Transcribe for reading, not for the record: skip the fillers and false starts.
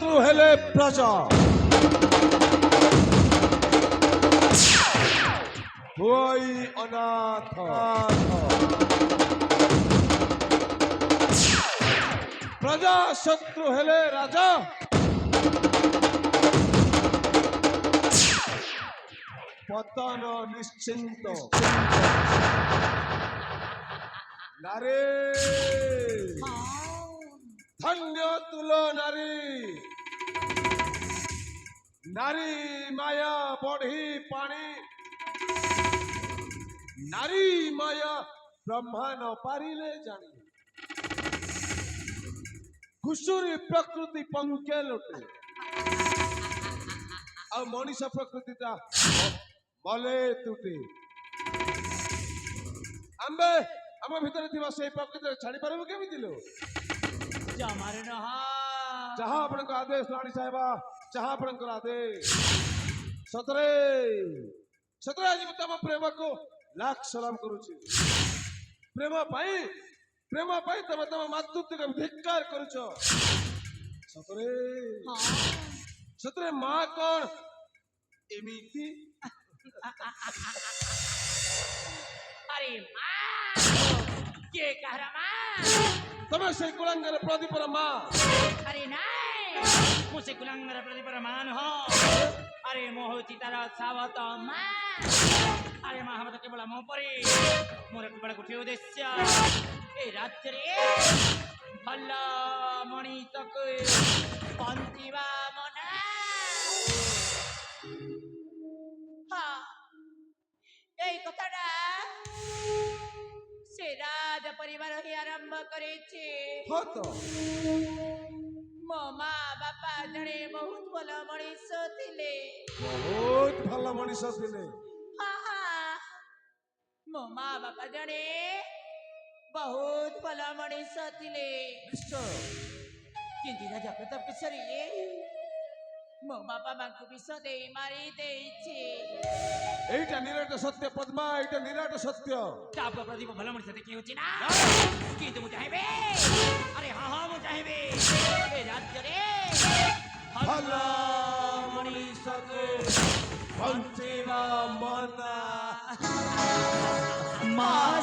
शत्रु हेले प्रजा हुई अनाथ प्रजा शत्रु हेले राजा पतन निश्चिंत नारी धन्य तुल नारी नारी माया बढ़ी पानी नारी माया ब्रह्मा न पारिले जानी घुषुरी प्रकृति पंखे लुटे आ मनीष प्रकृति मले तुटे आंबे आम भीतर थिबा से प्रकृति छाड़ी पारबो केमिति लो जमारे नहा जहाँ आपन आदेश रानी साहेबा जहाँ आपन आदेश सतरे सतरे आज तम प्रेम को लाख सलाम करुछि प्रेम पाई तम तम मातृत्व को धिक्कार करुछ सतरे सतरे मां कौन एमिति अरे मां के कहरा मां तमे से कुलंगर प्रदीपर मां अरे नहीं मुझे कुलंगर प्रदीपर मान हो अरे मोहती तारा सावत मां अरे मां हम तो केवल मो परी मोर केवल गुठी उद्देश्य ए राज्य रे भल्ला मणि तक पंतिवा मना हाँ এই কথাটা से राज परिवार ही आरंभ करेছে हतो मो मां बापा जणे बहुत भल मनीष थिले बहुत भल मनीष थिले हाँ हाँ मो मां बापा जणे बहुत भल मनीष थिले निश्चय किंतु राजा प्रताप केसरी मो बापा मां को विष दे मारी देछि एटा निराट सत्य पद्मा एटा निराट सत्य ताप प्रदीप भल मनीष देखि होछि ना किंतु मु चाहेबे अरे हां हां मु चाहेबे ए राज्य रे भल मनीष को पंचेवा मना मां